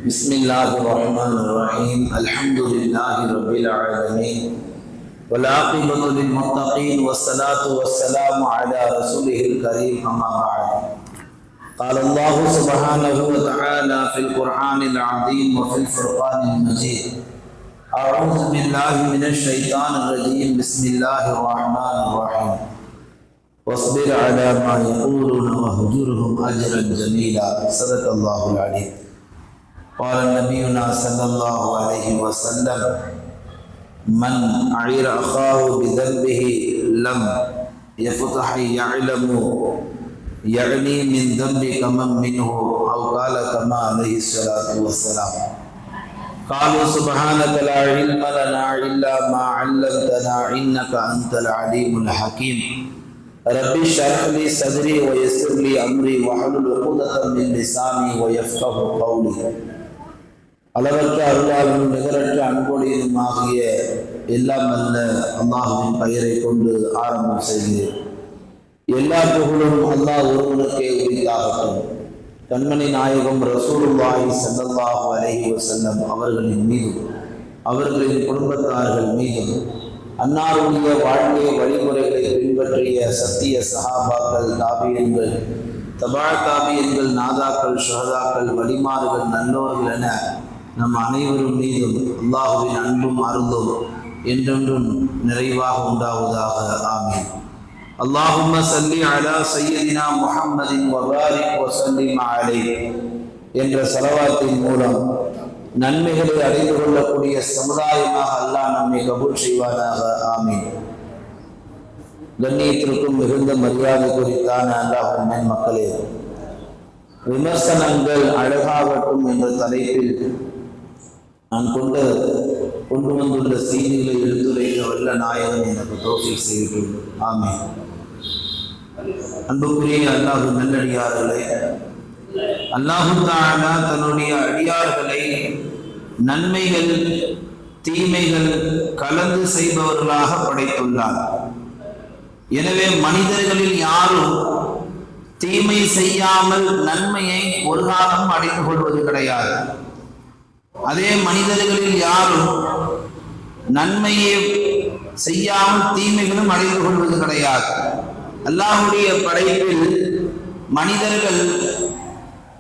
بسم الله الرحمن الرحيم الحمد لله رب العالمين والعاقبة للمتقين والصلاة والسلام على رسوله الكريم أما بعد قال الله سبحانه وتعالى في القرآن العظيم وفي الفرقان المجيد أعوذ بالله من الشيطان الرجيم بسم الله الرحمن الرحيم واصبر على ما يقولون واهجرهم أجرا جميلا صدق الله العليم قال نبينا صلى الله عليه وسلم من عير أخاه بذنبه لم يفتح يعلم يعني من ذنب كمن منه أو قال كما عليه الصلاة والسلام قالوا سبحانك لا علم لنا إلا ما علمتنا إنك أنت العليم الحكيم رب اشرح لي صدري ويسر لي أمري واحلل عقدة من لساني ويفقه قولي அளவற்ற அருளாலும் நிகரற்ற அன்பொழியும் ஆகிய எல்லாம் அல்ல அல்லாஹ்வின் பெயரை கொண்டு ஆரம்பம் செய்கிறேன். எல்லா புகழும் அல்லாஹ் ஒருவனுக்கே உரித்தாகட்டும். கண்மணி நாயகம் ரசூலுல்லாஹி ஸல்லல்லாஹு அலைஹி வஸல்லம் அவர்களின் மீதும் அவர்களின் குடும்பத்தார்கள் மீதும் அன்னாருடைய வாழ்க்கை வழிமுறைகளை பின்பற்றிய சத்திய சஹாபாக்கள், தாபியன்கள், தபா தாபியன்கள், நாதாக்கள், ஷஹதாக்கள், வலிமார்கள், நல்லோர்கள் என நம் அனைவரும் மீதும் அல்லாஹுவின் அன்பும் அருளும் என்றென்றும் நிறைவாக உண்டாவதாக. ஆமீன். அல்லாஹும்ம ஸல்லி அலா சய்யிதினா முஹம்மதின் வ பாரிக் வ ஸல்லிம் அலைஹி என்ற ஸலவாத்தின் மூலம் நன்மைகளை அடைந்து கொள்ளக்கூடிய சமுதாயமாக அல்லாஹ் நம்மை கபூல் செய்வானாக. ஆமீன். கண்ணியத்திற்கும் மிகுந்த மரியாதை குறித்தான அல்லாஹ்வின் மக்களே, விமர்சனங்கள் அழகாகட்டும் என்ற தலைப்பில் நான் கொண்டு வந்துள்ள செய்திகளை எடுத்துரைக்க வல்ல நாயகன் எனக்கு தௌஃபீக் செய்கிறேன். ஆமீன். அன்புக்குரிய அல்லாஹ் நல்லடியார்களே, அல்லாஹு தஆலா தன்னுடைய அடியார்களை நன்மைகள் தீமைகள் கலந்து செய்பவர்களாக படைத்துள்ளார். எனவே மனிதர்களில் யாரும் தீமை செய்யாமல் நன்மையை ஒரு காலம் அடைந்து கொள்வது கிடையாது. அதே மனிதர்களில் யாரும் நன்மையை செய்யாமல் தீமைகளும் அடைந்து கொள்வது கிடையாது. அல்லாஹ்வுடைய படைப்பில் மனிதர்கள்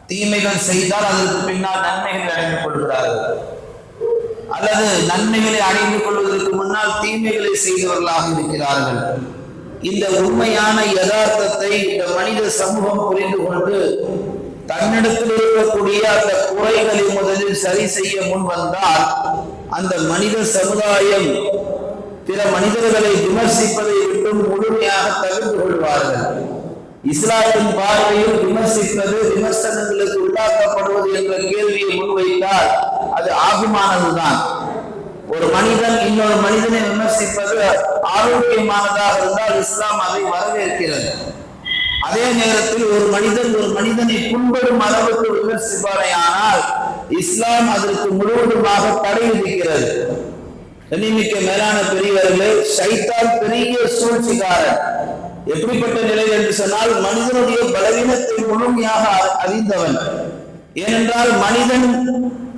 தீமைகள் செய்தால் அதற்கு பின்னால் நன்மைகளை அடைந்து கொள்கிறார்கள், அல்லது நன்மைகளை அடைந்து கொள்வதற்கு முன்னால் தீமைகளை செய்தவர்களாக இருக்கிறார்கள். இந்த உண்மையான யதார்த்தத்தை இந்த மனித சமூகம் புரிந்து கொண்டு தன்னிடத்தில் இருக்கக்கூடிய அந்த குறைகளை முதலில் சரி செய்ய முன் வந்தால் அந்த மனித சமுதாயம் பிற மனிதர்களை விமர்சிப்பதை விட்டு முழுமையாக தவிர்த்து கொள்வார்கள். இஸ்லாத்தின் பார்வையில் விமர்சிப்பது, விமர்சனங்களுக்கு உள்ளாக்கப்படுவது என்ற கேள்வியை முன்வைத்தால் அது ஆகுமானதுதான். ஒரு மனிதன் இன்னொரு மனிதனை விமர்சிப்பது ஆரோக்கியமானதாக இருந்தால் இஸ்லாம் அதை வரவேற்கிறது. அதே நேரத்தில் ஒரு மனிதனை புண்படும் அளவுக்கு விமர்சிப்பாரே ஆனால் இஸ்லாம் அதற்கு முழுவதுமாக தடை விதிக்கிறது. கண்ணியமிக்க மேலான பெரியவர்களே, ஷைத்தான் பெரிய சூழ்ச்சிக்காரன். எப்படிப்பட்ட நிலை என்று சொன்னால் மனிதனுடைய பலவீனத்தை முழுமையாக அறிந்தவன். ஏனென்றால் மனிதன்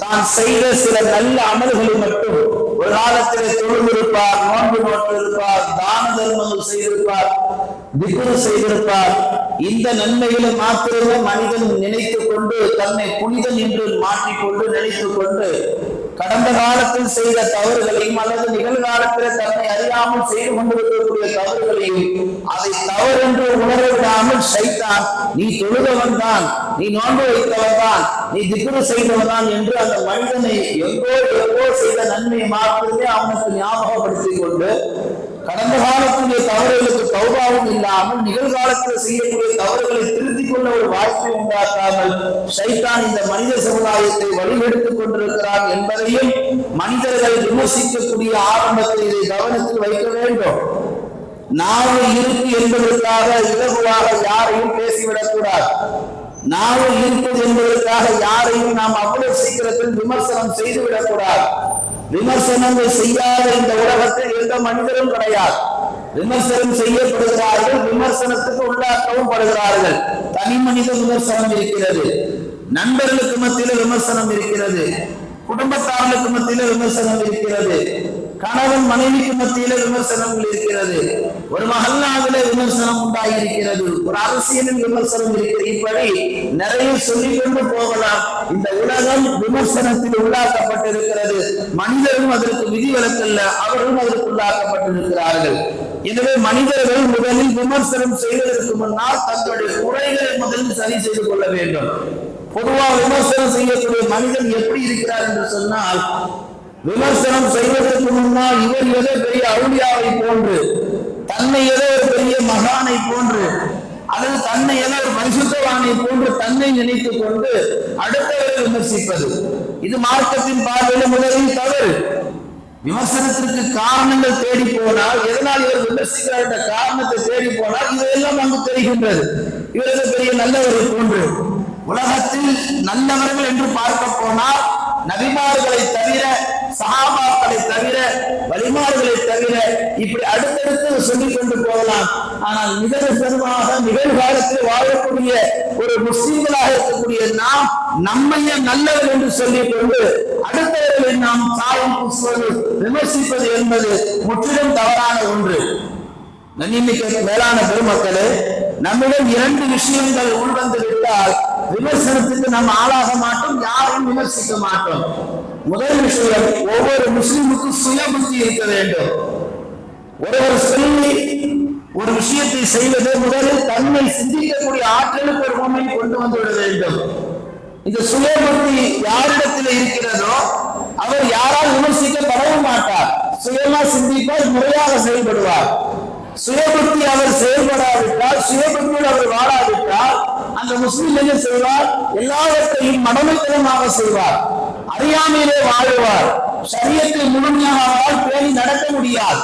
தான் செய்த சில நல்ல அமல்களை மட்டும் ஒரு காலத்திலே தொழுதிருப்பார், நோன்பு நோட்டிருப்பார், தான தர்மங்கள் செய்திருப்பார், திக்ரு செய்திருப்பார். இந்த நன்மைகளை மாத்திரமே மனிதன் நினைத்துக் கொண்டு தன்னை புனிதன் என்று மாற்றிக்கொண்டு நினைத்துக் கொண்டு கடந்த காலத்தில் செய்த தவறுகளையும் அல்லது நிகழ்காலத்தில் தன்னை அறியாமல் செய்து கொண்டிருக்கக்கூடிய தவறுகளையும் அதை தவறென்று உணர விடாமல் ஷைத்தான் நீ தொழுதவன் தான், நீ நோன்பு வைத்தவன் தான், நீ திக்ரு செய்தவன் தான் என்று அந்த மனிதனை எங்கோ செய்த நன்மையை மாத்திரமே அவனுக்கு ஞாபகப்படுத்திக் கொண்டு கடந்த காலத்துடைய தவறுகளுக்கு தௌபாவும் இல்லாமல் நிகழ்காலத்தில் செய்யக்கூடிய தவறுகளை திருத்திக் கொள்ள ஒரு வாய்ப்பை உண்டாக்காமல் ஷைத்தான் இந்த மனித சமுதாயத்தை வழிகெடுத்துக் கொண்டிருக்கிறார் என்பதையும் மனிதர்கள் விமர்சிக்கக்கூடிய ஆரம்பத்தில் இதை கவனத்தில் வைக்க வேண்டும். நாவு இருக்கு என்பதற்காக இலகுவாக யாரையும் பேசிவிடக் கூடாது. நாவு இருப்பது என்பதற்காக யாரையும் நாம் அவ்வளவு சீக்கிரத்தில் விமர்சனம் செய்துவிடக் கூடாது. விமர்சனங்கள் செய்யாத இந்த உலகத்தில் எந்த மனிதரும் கிடையாது. விமர்சனம் செய்யப்படுகிறார்கள், விமர்சனத்துக்கு உள்ளாக்கவும் படுகிறார்கள். தனி மனித விமர்சனம் இருக்கிறது, நண்பர்களுக்கு மத்தியில விமர்சனம் இருக்கிறது, குடும்பத்தார்களுக்கு மத்தியில விமர்சனம் இருக்கிறது, கணவன் மனைவிக்கு மத்தியில விமர்சனங்கள் இருக்கிறது, ஒரு மஹல்லாவில விமர்சனம் உண்டாகி இருக்கிறது, ஒரு அரசியலில் விமர்சனம் இருக்கிறது. இப்படி நிறைய சொல்லிக் கொண்டு போகலாம். இந்த உலகம் விமர்சனத்தில் உள்ளாக்கப்பட்டிருக்கிறது. மனிதரும் அதற்கு விதிவிலக்கல்ல, அவர்களும் அதற்கு உள்ளாக்கப்பட்டிருக்கிறார்கள். எனவே மனிதர்கள் முதலில் விமர்சனம் செய்வதற்கு முன்னால் தங்களுடைய குறைகளை முதலில் சரி செய்து கொள்ள வேண்டும். பொதுவாக விமர்சனம் செய்யக்கூடிய மனிதன் எப்படி இருக்கிறார் என்று சொன்னால், விமர்சனம் செய்வதற்கு முன்னால் இவர் ஏதோ பெரிய அவுளியாவை போன்று, தன்னை ஏதோ ஒரு பெரிய மகானை போன்று, அல்லது தன்னை ஏதோ ஒரு பரிசுத்தவானை போன்று தன்னை நினைத்துக் கொண்டு அடுத்தவரை விமர்சிப்பது, இது மார்க்கத்தின் பார்வையில் முதலில் தவறு. விமர்சனத்திற்கு காரணங்கள் தேடி போனால், எதனால் இவர் விமர்சிக்கிறார் என்ற காரணத்தை தேடி போனால் இதையெல்லாம் அங்கு தெரிகின்றது. இவருக்கு பெரிய நல்லவரை போன்று. உலகத்தில் நல்லவர்கள் என்று பார்க்க போனால் நபிமார்களை தவிர, சஹாபாக்களை தவிர, வலிமார்களை தவிர இப்படி அடுத்தடுத்து சொல்லிக் கொண்டு போகலாம். ஆனால் நிகழ்காலமாக நிகழ்காலத்தில் வாழக்கூடிய ஒரு முஸ்லிம்களாக இருக்கக்கூடிய நாம் நம்மையே நல்லவர் என்று சொல்லிக் கொண்டு அடுத்தவர்களை நாம் சாயம் பூசுவது, விமர்சிப்பது என்பது முற்றிலும் தவறான ஒன்று. கண்ணியமிக்க மேலான பெருமக்களே, நம்மிடம் இரண்டு விஷயங்கள் உள்வந்து விட்டால் விமர்சனத்துக்கு நாம் ஆளாக மாட்டோம், யாரையும் விமர்சிக்க மாட்டோம். முதல் விஷயம், ஒவ்வொரு முஸ்லிமுக்கும் சுய புத்தி இருக்க வேண்டும். ஒருவர் சொல்லி ஒரு விஷயத்தை செய்வது முதலில் தன்னை சிந்திக்கக்கூடிய ஆற்றலுக்கு ஒரு உண்மை கொண்டு வந்து விட வேண்டும். இந்த சுய புத்தி யாரிடத்தில் இருக்கிறதோ அவர் யாரால் விமர்சிக்கப்படவும் மாட்டார். சுயமா சிந்திப்பார், முறையாக செயல்படுவார். சுயபுத்தி அவர் செயல்படாவிட்டால், சுயபுத்தியில் அவர் வாழாவிட்டால் அந்த முஸ்லிம் என்ன செய்வார்? எல்லாவற்றையும் மடமைத்தனமாக செய்வார், அறியாமையிலே வாழுவார், சரியத்தை முழுமையாக அவரால் பேணி நடக்க முடியாது.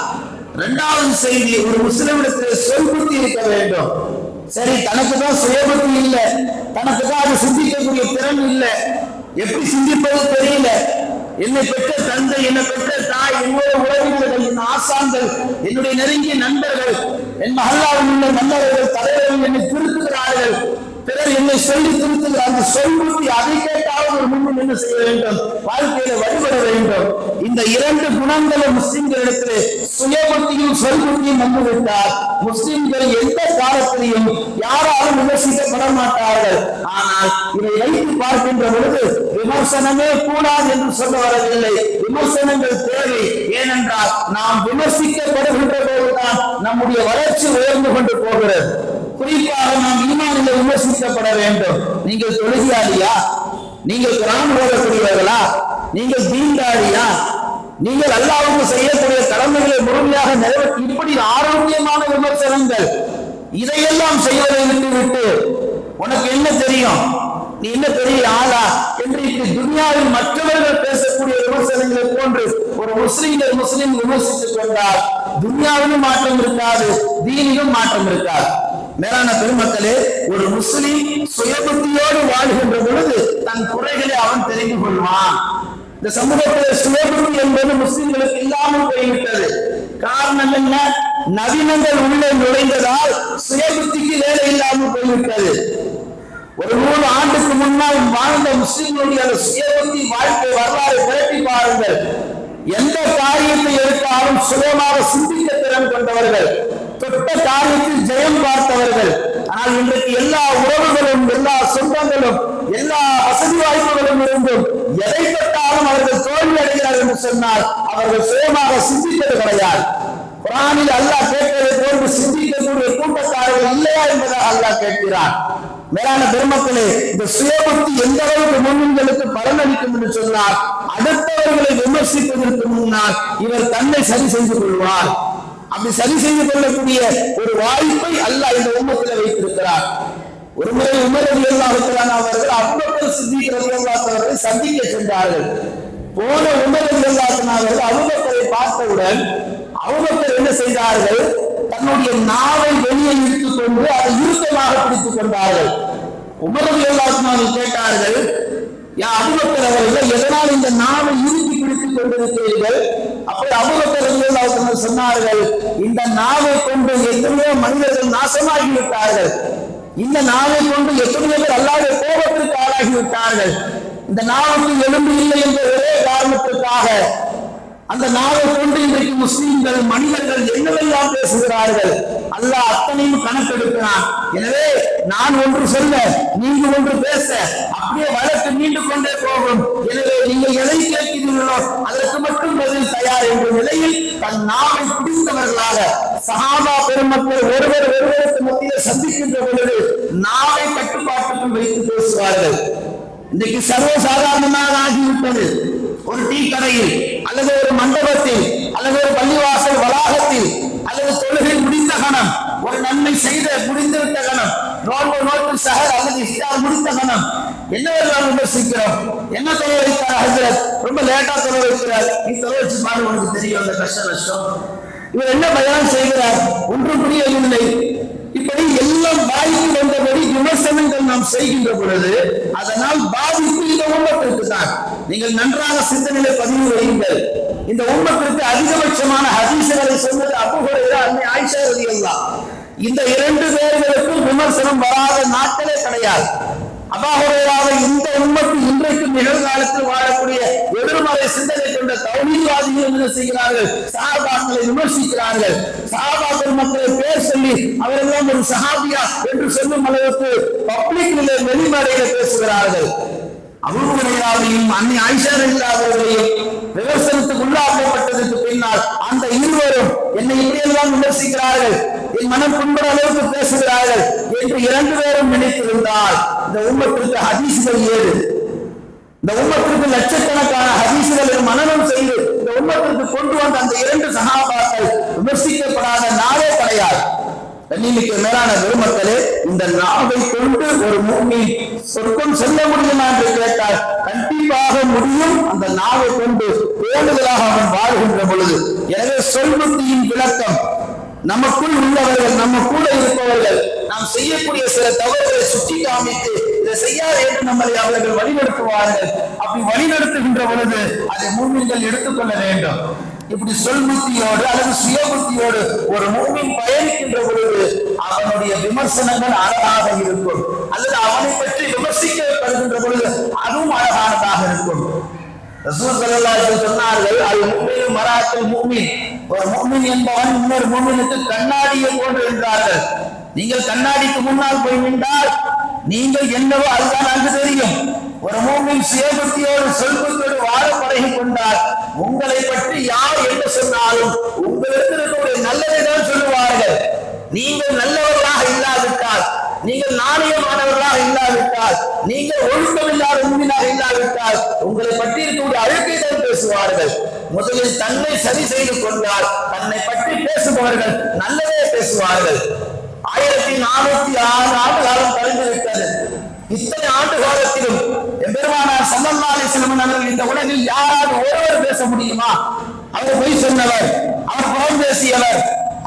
இரண்டாவது செய்தி, ஒரு முஸ்லிமிடத்தில் சொல்புத்தி இருக்க வேண்டும். சரி, தனக்கு தான் சுயபுத்தி இல்லை, தனக்கு தான் அது சிந்திக்கக்கூடிய திறன் இல்லை, எப்படி சிந்திப்பது தெரியல, என்னை பெற்ற தந்தை, என்னை பெற்ற தாய், என்னுடைய உறவினர்கள், என் ஆசான்கள், என்னுடைய நெருங்கிய நண்பர்கள், என் மஹல்லாவில் உள்ள நல்லவர்கள், தலைவர்கள் என்னை திருத்துகிறார்கள், பிறர் என்னை சொல்லி திருத்துகிறார். அந்த சொல்புத்தி அதை கேட்டாலும் ஒரு முன்னும் என்ன செய்ய வேண்டும்? வாழ்க்கையில வழிபட வேண்டும். இந்த இரண்டு குணங்களும் முஸ்லிம்களிடத்திலே சுயபுத்தியும் சொல்புத்தியும் வந்துவிட்டால் முஸ்லிம்கள் எந்த காலத்திலையும் யாராலும் விமர்சிக்கப்பட மாட்டார்கள். ஆனால் இதை வைத்து பார்க்கின்ற பொழுது விமர்சனமே கூடாது என்று சொல்ல வரவில்லை, விமர்சனங்கள் தேவை. ஏனென்றால் நாம் விமர்சிக்கப்படுகின்ற போதுதான் நம்முடைய வளர்ச்சி உயர்ந்து கொண்டு போகிறது. குறிப்பாக நாம் ஈமானிலே விமர்சிக்கப்பட வேண்டும். நீங்கள் தொழுகையாளியா? நீங்கள் குர்ஆன் ஓதக்கூடியவர்களா? நீங்கள் தீன்தாரியா? நீங்கள் அல்லாஹ்வுக்கு செய்யக்கூடிய கடமைகளை முழுமையாக நிறைவேற்றி, இப்படி ஆரோக்கியமான விமர்சனங்கள், இதையெல்லாம் செய்வதை விட்டுவிட்டு உனக்கு என்ன தெரியும், நீ என்ன பெரிய ஆளா என்று இப்படி துனியாவில் மற்றவர்கள் பேசக்கூடிய விமர்சனங்களை போன்று ஒரு முஸ்லிம் விமர்சித்துக் கொண்டால் துனியாவிலும் மாற்றம் இருக்காது, தீனிலும் மாற்றம் இருக்காது. மேலான பெருமக்களே, ஒரு முஸ்லிம் சுயபுத்தியோடு வாழ்கின்ற பொழுது தன் குறைகளை அவன் தெரிந்து கொள்வான். இந்த சமூகத்தில் சுயபுத்தி என்பது முஸ்லிம்களுக்கு இல்லாமல் போய்விட்டது. காரணம் என்ன? நவீனங்கள் உள்ளே நுழைந்ததால் சுயபுத்திக்கு வேலை இல்லாமல் போய்விட்டது. ஒரு 100 ஆண்டுக்கு முன்னால் வாழ்ந்த முஸ்லிம்களுடைய சுயபுத்தி வாழ்க்கை வரலாறு புரட்டி பாருங்கள். எந்த காரியத்தை எடுத்தாலும் சுயமாக சிந்திக்க திறன் கொண்டவர்கள், தொட்ட காரியத்தில் ஜெயம் பார்த்தவர்கள். ஆனால் இன்றைக்கு எல்லா உறவுகளும், எல்லா சொந்தங்களும், எல்லா வசதி வாய்ப்புகளும் இருந்தும் எதை தொட்டாலும் அவர்கள் தோல்வி அடைகிறார்கள் என்று சொன்னால் அவர்கள் சுயமாக சிந்திப்பது கிடையாது. குர்ஆனில் அல்லாஹ் கேட்பதை போன்று சிந்திக்கக்கூடிய கூட்டத்தார்கள் இல்லையா என்பதாக அல்லாஹ் கேட்கிறான். மேலான பெருமக்களே, இந்த சுயபுத்தி எந்த அளவுக்கு முன்னின்களுக்கு பலனளிக்கும் என்று சொன்னால், அடுத்தவர்களை விமர்சிப்பதற்கு முன்னால் இவர் தன்னை சரி செய்து கொள்வார். அப்படி சரி செய்து கொள்ளக்கூடிய ஒரு வாய்ப்பை அல்லாஹ் இந்த உம்மத்தில் வைத்திருக்கிறார். ஒரு முறை உமர் ரலியல்லாஹு தஆலா அவர்கள் அபூபக்கர் சித்திக் ரலியல்லாஹு அவர்களை சந்திக்க சென்றார்கள். போன உமர் ரலியல்லாஹு அவர்கள் அபூபக்கரை பார்த்தவுடன் அபூபக்கர் என்ன செய்தார்கள்? தன்னுடைய நாவை வெளியே இழுத்துக் கொண்டு அதை இறுக்கமாக பிடித்துக் கொண்டார்கள். உமர் ரலியல்லாஹு கேட்டார்கள், யா அபூபக்கர் அவர்கள், எதனால் இந்த நாவை இறுக்கி பிடித்துக் கொண்டிருக்கிறீர்கள்? அப்படி அபூபக்கர் ரலியல்லாஹு அவர்கள் சொன்னார்கள், இந்த நாவை கொண்டு எத்தனையோ மனிதர்கள் நாசமாகிவிட்டார்கள், இந்த நாவை கொண்டு எத்தனையோ பேர் அல்லாஹ்வுடைய கோபத்திற்கு ஆளாகிவிட்டார்கள். இந்த நாவுக்கு எலும்பு இல்லை என்ற ஒரே காரணத்திற்காக அந்த நாவை கொண்டு இன்றைக்கு முஸ்லிம்கள் மனிதர்கள் என்னவெல்லாம் பேசுகிறார்கள். அல்லாஹ் அத்தனையும் கணக்கெடுக்கிறான். எனவே நான் ஒன்று சொல்ல, நீங்க ஒன்று பேச, அப்படியே வழக்கு நீண்டு கொண்டே போகும். எனவே நீங்கள் எதை கேட்கிறீர்களோ அதற்கு மட்டும் பதில் தயார் என்ற நிலையில் தன் நாவை பிடித்தவர்களாக சஹாபா பெருமக்கள் ஒருவருக்கு மத்தியில் சந்திக்கின்ற பொழுது நாவை கட்டுப்பாட்டுக்குள் வைத்து பேசுவார்கள். இன்றைக்கு சர்வசாதாரணமாக ஆகிவிட்டது. ஒரு டீ கடையில் அல்லது ஒரு மண்டபத்தில் அல்லது ஒரு பள்ளிவாசல் வளாகத்தில் அல்லது தொழுகை முடிந்த கணம், ஒரு நன்மை செய்த முடிந்துவிட்ட கணம், நோட்டு சஹர் அல்லது இஃப்தார் முடித்த கணம், என்னவெல்லாம் விமர்சிக்கிறோம். என்ன தொலை வைக்கிறார் ஹஜ்ரத், ரொம்ப லேட்டா தொலை வைக்கிறார், நீ தொலை வச்சு பாரு, உனக்கு தெரியும் அந்த கஷ்ட நஷ்டம். இவர் என்ன பயான் செய்கிறார், ஒன்றும் புரியவில்லை. இப்படி எல்லாம் வாய்க்கு வந்தபடி விமர்சனங்கள் நாம் செய்கின்ற பொழுது அதனால் பாதிப்பு இந்த உம்மத்திற்கு தான். நீங்கள் நன்றாக சிந்தனையை பதிவு வையுங்கள். இந்த உம்மத்திற்கு அதிகபட்சமான ஹதீஸ்களை சொன்னது அபூ ஹுரைரா, அன்னை ஆயிஷா ரலியல்லாஹு அன்ஹா. இந்த இரண்டு பேர்களுக்கும் விமர்சனம் வராத நாட்களே கிடையாது. அபூ ஹுரைராவை இந்த உம்மத்து இன்றைக்கு நிகழ்காலத்தில் வாழக்கூடிய எதிர்மறை சிந்தனை கொண்ட தௌஹீத்வாதிகள் என்ன செய்கிறார்கள், சஹாபாக்களை விமர்சிக்கிறார்கள். சஹாபா பெருமக்களை பேர் சொல்லி அவரெல்லாம் ஒரு சஹாபியா என்று சொல்லும் அளவுக்கு பப்ளிக்கிலே வெளிமறையில பேசுகிறார்கள். அபூ ஹுரைராவையும் அன்னை ஆயிஷா ரலியல்லாஹு அவர்களையும் விமர்சனத்துக்கு உள்ளாக்கப்பட்டதற்கு பின்னால் அந்த இருவரும் என்னை இப்படியெல்லாம் விமர்சிக்கிறார்கள், என் மனம் புண்பட அளவுக்கு பேசுகிறார்கள் என்று இரண்டு பேரும் நினைத்திருந்தால் இந்த உம்மத்திற்கு ஹதீஸ்கள் ஏது, இந்த உம்மத்திற்கு லட்சக்கணக்கான ஹதீஸ்களை மனனம் செய்து இந்த உம்மத்திற்கு கொண்டு வந்த அந்த இரண்டு சஹாபாக்கள் விமர்சிக்கப்படாத நாளே கிடையாது. கண்ணியமிக்க மேலான பெருமக்களே, இந்த நாவை கொண்டு ஒரு முஃமின் சொர்க்கம் செல்ல முடியுமா என்று கேட்டால் கண்டிப்பாக முடியும். அந்த நாவை கொண்டு பேணுதலாக அவன் வாழ்கின்ற பொழுது. எனவே சொல்புத்தியின் விளக்கம், நமக்குள் உள்ளவர்கள், நம்ம கூட இருப்பவர்கள் நாம் செய்யக்கூடிய சில தவறுகளை சுட்டி காமித்து இதை செய்யாது என்று நம்மளை அவர்கள் வழிநடத்துவார்கள். அப்படி வழிநடத்துகின்ற பொழுது அதை முஃமின்கள் எடுத்துக்கொள்ள வேண்டும். இப்படி சொல்புத்தியோடு அல்லது சுயபுத்தியோடு ஒரு முஃமின் பயணிக்கின்ற பொழுது அவனுடைய விமர்சனங்கள் அழகாக இருக்கும், அல்லது அவனை பற்றி விமர்சிக்கப்படுகின்ற பொழுது அதுவும் அழகானதாக இருக்கும். ரசூல் ஸல்லல்லாஹு அலைஹி வஸல்லம் சொன்னார்கள், அல் முஃமினு மராத்துல் முஃமின், ஒரு முஃமின் என்பவன் இன்னொரு முஃமினுக்கு கண்ணாடியை போன்று என்றார்கள். நீங்கள் கண்ணாடிக்கு முன்னால் போய் நின்றால் நீங்கள் என்னவோ அதுதான் அங்கு தெரியும். ஒரு முஃமின் சுயபுத்தியோடு சொல்புத்தியோடு வாழ பழகி கொண்டால் உங்களை பற்றி யார் என்ன சொன்னாலும் உங்களுக்கு இருக்கக்கூடிய நல்லதை தான் சொல்லுவார்கள். நீங்கள் நல்லவர்களாக இல்லாவிட்டால், நீங்கள் நாணயமானவர்களாக இல்லாவிட்டால், நீங்கள் ஒழுக்கமில்லாத முஃமினாக இல்லாவிட்டால் உங்களை பற்றி இருக்கக்கூடிய அழுக்கை தான் பேசுவார்கள். முதலில் தன்னை சரி செய்து கொண்டால் தன்னை பற்றி பேசுபவர்கள் நல்லதே பேசுவார்கள். 1406 ஆண்டு காலம் கழிந்துவிட்டது. இத்தனை ஆண்டு காலத்திலும் எம்பெருமானார் ஸல்லல்லாஹு அலைஹி வஸல்லம் அவர்கள் இந்த உலகில் யாராவது ஒருவர் பேச முடியுமா, அவர் பொய் சொன்னவர், அவர் புறம் பேசியவர்,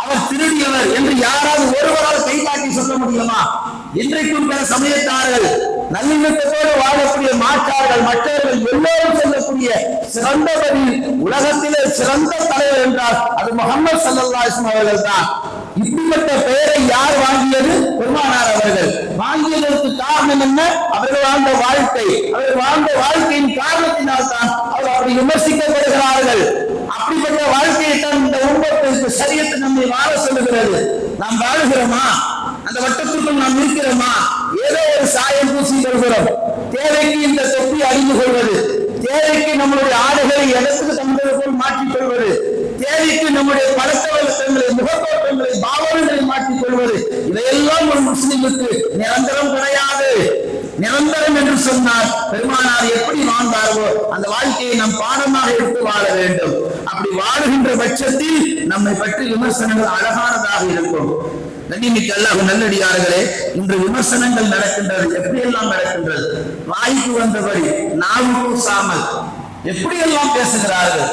அவர் திருடியவர் என்று யாராவது ஒருவரால் கை காட்டி சொல்ல முடியுமா? இன்றைக்கும் பிற சமயத்தார்கள், நல்லிணக்கத்தோடு வாழக்கூடிய மாற்றார்கள், மற்றவர்கள் எல்லோரும் சொல்லக்கூடிய சிறந்த பதில், உலகத்திலே சிறந்த தலைவர் என்றால் அது முஹம்மது ஸல்லல்லாஹு அலைஹி வஸல்லம் அவர்கள் தான். இப்படிப்பட்ட பெயரை யார் வாங்கியது? பெருமானார் அவர்கள். வாங்கியதற்கு காரணம் என்ன? அவர்கள் வாழ்ந்த வாழ்க்கை, அவர்கள் வாழ்ந்த வாழ்க்கையின் காரணத்தினால் தான் அவர்கள் அப்படி விமர்சிக்கப்படுகிறார்கள். அப்படிப்பட்ட வாழ்க்கையை தான் இந்த உம்மத்திற்கு ஷரியத் நம்மை வாழ சொல்லுகிறது. நாம் வாழுகிறோமா? அந்த வட்டத்திற்குள் நாம் இருக்கிறோமா? ஏதோ ஒரு சாயம் பூசி கொள்கிறோம். தேவைக்கு இந்த தொப்பி அணிந்து கொள்வது, தேவைக்கு நம்முடைய ஆடைகளை இடத்துக்கு தந்தது போல் மாற்றிக் கொள்வது, தேவைக்கு நம்முடைய பழக்க வழக்கங்களை, முகத்தோட்டங்களை, பாவனைகளை மாற்றிக் கொள்வது, இதையெல்லாம் ஒரு முஸ்லிமுக்கு நிரந்தரம் கிடையாது. நிரந்தரம் என்று சொன்னார் பெருமானார் எப்படி வாழ்ந்தாரோ அந்த வாழ்க்கையை நாம் பாடமாக எடுத்து வாழ வேண்டும். அப்படி வாழுகின்ற பட்சத்தில் நம்மை பற்றி விமர்சனங்கள் அழகானதாக இருக்கும். கண்ணியமிக்க அல்லாஹ் நல்லடியார்களே, இன்று விமர்சனங்கள் நடக்கின்றது. எப்படியெல்லாம் நடக்கின்றது? வாய்க்கு வந்தபடி, நாவு கூசாமல் எப்படியெல்லாம் பேசுகிறார்கள்.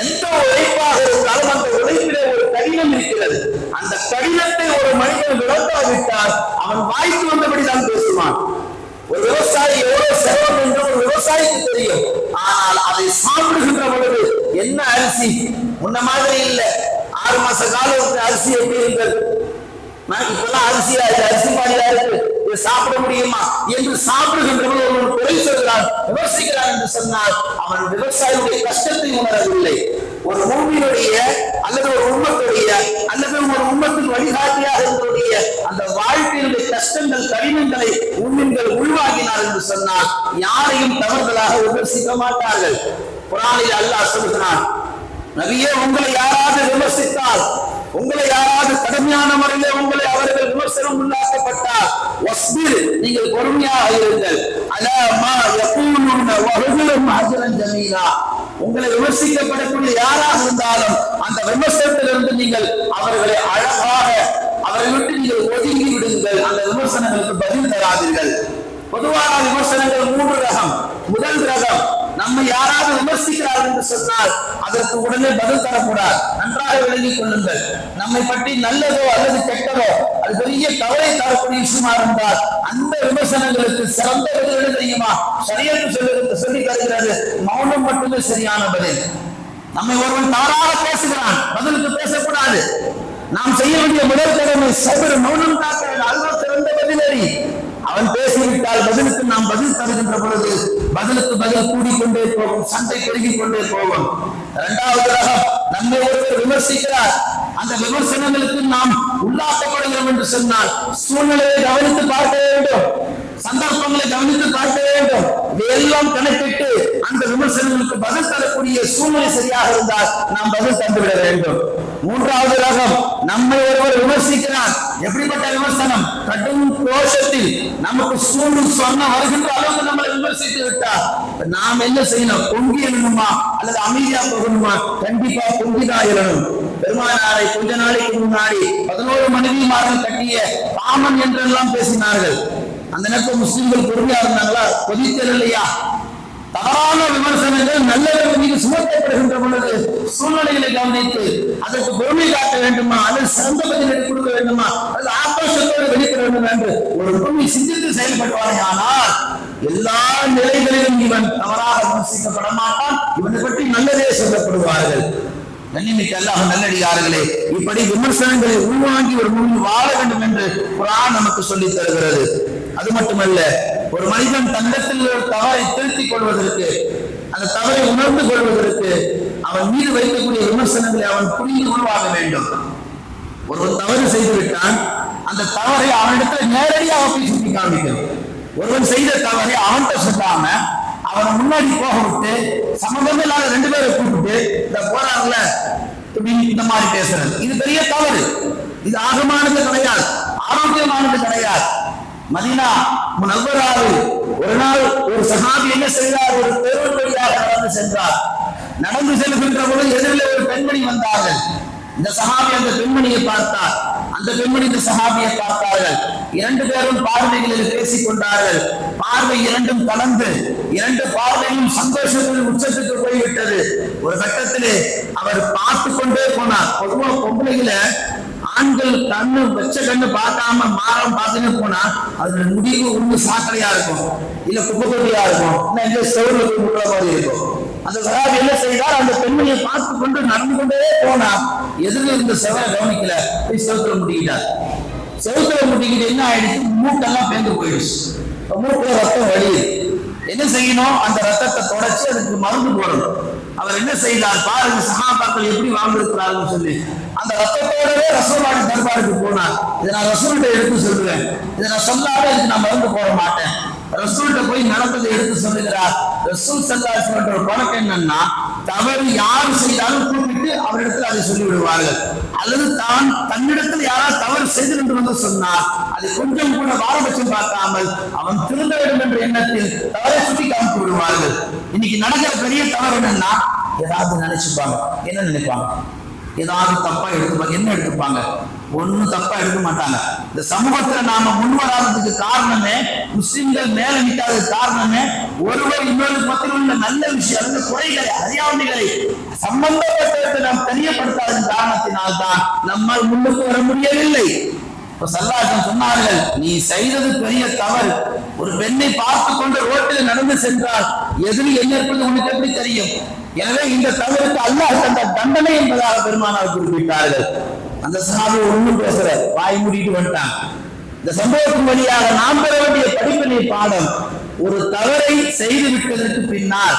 எந்த உழைப்பாக இருந்தாலும் அந்த உழைப்பிலே ஒரு கடினம் இருக்கிறது. அந்த கடினத்தை ஒரு மனிதன் விளக்காவிட்டால் அவன் வாய்க்கு வந்தபடி தான் பேசுவான். ஒரு விவசாயி எவ்வளவு சிரமம் என்று ஒரு விவசாயிக்கு தெரியும். ஆனால் அதை சாப்பிடுகின்ற பொழுது என்ன அரிசி முன்ன மாதிரி இல்லை, காலத்து அரிசி எப்படி இருந்தது? இப்பெல்லாம் அரிசி பாடியா இருக்கு, இதை சாப்பிட முடியுமா என்று சாப்பிடுகின்றவர்கள் ஒரு குறை சொல்கிறான், விமர்சிக்கிறான் என்று சொன்னால் அவன் விவசாயியுடைய கஷ்டத்தை உணரவில்லை. ஒரு பூமியினுடைய அல்லது ஒரு உம்மத்துடைய அல்லது ஒரு உம்மத்தின் வழிகாட்டியாக இருந்தவருடைய அந்த வாழ்க்கையினுடைய கஷ்டங்கள் கடினங்களை உண்மைகள் உள்வாங்கினார் என்று சொன்னால் யாரையும் தவறுதலாக விமர்சிக்க மாட்டார்கள். குர்ஆனில் அல்லாஹ் சொல்கிறான், நபியே, உங்களை யாராவது விமர்சித்தால், உங்களை யாராவது கடுமையான முறையிலே உங்களை அவர்கள் விமர்சனம் உள்ளாக்கப்பட்டால், வஸ்பிர், நீங்கள் பொறுமையாக இருங்கள், அலா மா யகூலுன வஹுலும் அஜ்ரன் ஜமீலா, உங்களை விமர்சிக்கப்படக்கூடிய யாராக இருந்தாலும் அந்த விமர்சனத்திலிருந்து நீங்கள் அவர்களை அழகாக அவரை விட்டு நீங்கள் ஒதுங்கி விடுங்கள், அந்த விமர்சனங்களுக்கு பதில் தராதீர்கள். பொதுவான விமர்சனங்கள் 3 ரகம். முதல் ரகம், நம்மை யாராவது விமர்சிக்கிறார்கள் என்று சொன்னால் அதற்கு உடனே பதில் தரக்கூடாது. நன்றாக விளங்கிக் கொள்ளுங்கள். நம்மை பற்றி நல்லதோ அல்லது கெட்டதோ அது பெரிய கவலை தரக்கூடிய விஷயமா இருந்தால் அந்த விமர்சனங்களுக்கு சிறந்த பதில் தெரியுமா? ஷரியத்து சொல்லி தருகிறது, மௌனம் மட்டுமே சரியான பதில். நம்மை ஒருவன் தவறாக பேசுகிறான், பதிலுக்கு பேசக்கூடாது. நாம் செய்ய வேண்டிய முதல் கடமை சபர், மௌனம் காக்க வேண்டும். அதுதான் சிறந்த பதிலறி. அவன் பேசிவிட்டால் பதிலுக்கு நாம் பதில் தருகின்ற பொழுது பதிலுக்கு பதில் கூடிக்கொண்டே போகும், சண்டை பெருகிக் கொண்டே போகும். 2வது ரகம், நம்மை ஒருவர் விமர்சிக்கிறார், அந்த விமர்சனங்களுக்கு நாம் உள்ளாக்கப்படுகிறோம் என்று சொன்னால் சூழ்நிலையை கவனித்து பார்க்க வேண்டும், சந்தர்ப்பங்களை கவனித்து பார்க்க வேண்டும். இதையெல்லாம் கணக்கிட்டு அந்த விமர்சனங்களுக்கு பதில் தரக்கூடிய சூழ்நிலை சரியாக இருந்தால் நாம் பதில் தந்துவிட வேண்டும். 3வது ரகம், நம்மை ஒருவர் விமர்சிக்கிறார். எப்படிப்பட்ட விமர்சனம்? கடும் கோஷத்தில் நமக்கு சொன்ன வருகின்ற அளவுக்கு நம்மளை விமர்சித்து விட்டார். நாம் என்ன செய்யணும்? பொங்கி எழணுமா அல்லது அமைதியா போகணுமா? கண்டிப்பா பொங்கிதான் எழணும். பெருமானாரை கொஞ்ச நாளைக்கு முன்னாடி 11 மனைவிமார்கள் கட்டிய காமன் என்றெல்லாம் பேசினார்கள். அந்த நேரத்தில் முஸ்லிம்கள் பொறுமையா இருந்தாங்களா? கொதித்தல் இல்லையா? தவறான விமர்சனங்கள் நல்லவர்கள் மீது சுமத்தப்படுகின்ற பொழுது சூழ்நிலைகளை கவனித்து அதற்கு பொறுமை காட்ட வேண்டுமா அல்லது சிறந்த பதிலை கொடுக்க வேண்டுமா அல்லது ஆக்ரோஷத்தோடு வெளியிட வேண்டும் என்று ஒரு பூமி சிந்தித்து செயல்படுவானே. ஆனால் எல்லா நிலைகளிலும் இவன் தவறாக விமர்சிக்கப்பட மாட்டான். இவனை பற்றி நல்லதே சொல்லப்படுவார்கள். கண்ணியமிக்க அல்லாஹ் நல்லடியார்களே, இப்படி விமர்சனங்களை உள்வாங்கி ஒரு முன் வாழ வேண்டும் என்று குர்ஆன் நமக்கு சொல்லித் தருகிறது. அது மட்டுமல்ல, ஒரு மனிதன் தன்னத்தில் ஒரு தவறை திருத்திக் கொள்வதற்கு, அந்த தவறை உணர்ந்து கொள்வதற்கு அவன் மீது வைக்கக்கூடிய விமர்சனங்களை அவன் புரிந்து உருவாக வேண்டும். ஒருவன் தவறு செய்து விட்டான், அந்த தவறை அவனிடத்தில் நேரடியாக போய் சுட்டி காமிக்கணும். ஒருவன் செய்த தவறை அவன்கிட்ட சொல்லாம அவனை முன்னாடி போக விட்டு சம்பந்தமே இல்லாத 2 பேரை கூப்பிட்டு இந்த போறாங்கல்ல இந்த மாதிரி பேசுறது, இது பெரிய தவறு. இது ஆகமானது கிடையாது, ஆரோக்கியமானது கிடையாது. மதீனா முனவ்வராவில் ஒரு நாள் ஒரு சஹாபி என்ன செய்தார்? ஒரு தெருவின் வழியாக நடந்து சென்றார். நடந்து செல்கின்ற பொழுது எதிரில் ஒரு பெண்மணி வந்தார்கள். இந்த சஹாபி அந்த பெண்மணியை பார்த்தார், அந்த பெண்மணி இந்த சஹாபியை பார்த்தார்கள். 2 பேரும் பார்வைகளில் பேசிக் கொண்டார்கள். பார்வை 2ம் கலந்து 2 பார்வையும் சந்தோஷத்தின் உச்சத்துக்கு போய்விட்டது. ஒரு கட்டத்திலே அவர் பார்த்து கொண்டே போனார். பொதுவாக பொம்பளைகளை ஆண்கள் கண்ணு வச்ச கண்ணு பார்க்காம மாறம் பார்த்துன்னு போனா அது முடிவு ஒண்ணு சாக்கடையா இருக்கும், இல்ல குப்பையா இருக்கும், இல்ல எங்க செவருல போய் முள்ள மாதிரி இருக்கும். அந்த சஹாபி என்ன செய்தார்? அந்த பெண்மணியை பார்த்து கொண்டு நடந்து கொண்டே போனார். எதிரில் இருந்த செவரை கவனிக்கல, போய் செவத்துல முட்டிக்கிட்டார். செவத்துல முட்டிக்கிட்டு என்ன ஆயிடுச்சு? மூட்டெல்லாம் பேந்து போயிடுச்சு. மூட்டுல ரத்தம் வழியுது. என்ன செய்யணும்? அந்த ரத்தத்தை தொடச்சு அதுக்கு மருந்து போடணும். அவர் என்ன செய்தார்? பாருங்க சஹாபாக்கள் எப்படி வாழ்ந்திருக்கிறார்கள் சொல்லி அந்த ரத்தத்தோடவே ரசூலுல்லாஹி தர்பாருக்கு போனார். இதை நான் ரசூலுகிட்ட எடுத்து சொல்லுவேன், இதை நான் சொல்லாத இதுக்கு நான் மருந்து போட மாட்டேன். ரசூல்கிட்ட போய் நடந்ததை எடுத்து சொல்லுகிறார். ரசூல் ஸல்லல்லாஹு அலைஹி வஸல்லம் ஒரு பழக்கம் என்னன்னா, தவறு யார் செய்தாலும் கூப்பிட்டு அவரிடத்தில் அதை சொல்லி விடுவார்கள். அல்லது தன்னிடத்தில் யாராவது தவறு செய்து வந்து சொன்னார் அதை கொஞ்சம் கூட பாரபட்சம் பார்க்காமல் அவன் திருந்த வேண்டும் என்ற எண்ணத்தில் தவறை சுட்டி காமித்து விடுவார்கள். இன்னைக்கு நடக்கிற பெரிய தவறு என்னன்னா, ஏதாவது நினைச்சுப்பாங்க, என்ன நினைப்பாங்க, ஏதாவது தப்பா எடுத்துப்பாங்க. என்ன எடுத்துப்பாங்க? ஒன்னும் தப்பா எடுக்க மாட்டாங்க. இந்த சமூகத்துல நாம முன்வராததுக்கு காரணமே, முஸ்லிம்கள் மேல நிற்காத காரணமே, ஒருவர் இன்னொரு மத்தியில் உள்ள நல்ல விஷயம், அந்த குறைகளை, அறியாமைகளை சம்பந்தப்பட்ட நாம் தெரியப்படுத்தாத காரணத்தினால்தான் நம்மால் முன்னுக்கு வர முடியவில்லை. சல்லாசன் சொன்னார்கள், நீ செய்தது பெரிய தவறு. ஒரு பெண்ணை பார்த்து கொண்டு ரோட்டில் நடந்து சென்றால் எதிரி என்ன இருப்பது உனக்கு எப்படி தெரியும்? எனவே இந்த தவறுக்கு அல்லாஹ் தந்த தண்டனை என்பதாக பெருமானார் குறிப்பிட்டார்கள். அந்த சஹாபி ஒண்ணும் பேசுற வாய் மூடிட்டு வந்துட்டாங்க. இந்த சம்பவத்தின் வழியாக நாம் பெற வேண்டிய படிப்பினை பாடம், ஒரு தவறை செய்து விட்டதற்கு பின்னால்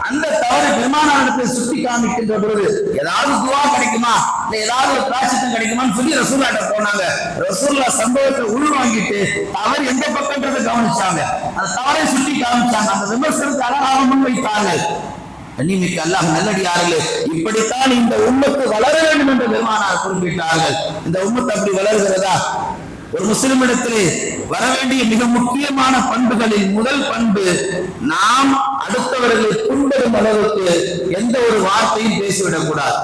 அந்த தவறு பெருமானாரிடத்தை சுட்டி காமிக்கின்ற பொழுது ஏதாவது துவா கிடைக்குமா, இல்ல ஏதாவது ஒரு பிராயச்சித்தம் கிடைக்குமான்னு சொல்லி ரசூலுல்லாஹ்ட்ட போனாங்க. ரசூலுல்லாஹ் சம்பவத்தை உள்வாங்கிட்டு தவறு எந்த பக்கம்ன்றதை கவனிச்சாங்க, அந்த தவறை சுட்டி காமிச்சாங்க, அந்த விமர்சனத்தை அழகாக முன்வைத்தாங்க. கண்ணியமிக்க அல்லாஹ் நல்லடியார்களே, இப்படித்தான் இந்த உம்மத்து வளர வேண்டும் என்று பெருமானார் குறிப்பிட்டார்கள். இந்த உம்மத்து அப்படி வளர்கிறதா? ஒரு முஸ்லிமிடத்திலே வர வேண்டிய மிக முக்கியமான பண்புகளில் முதல் பண்பு, நாம் அடுத்தவர்களை புண்படும் அளவுக்கு எந்த ஒரு வார்த்தையும் பேசிவிடக் கூடாது.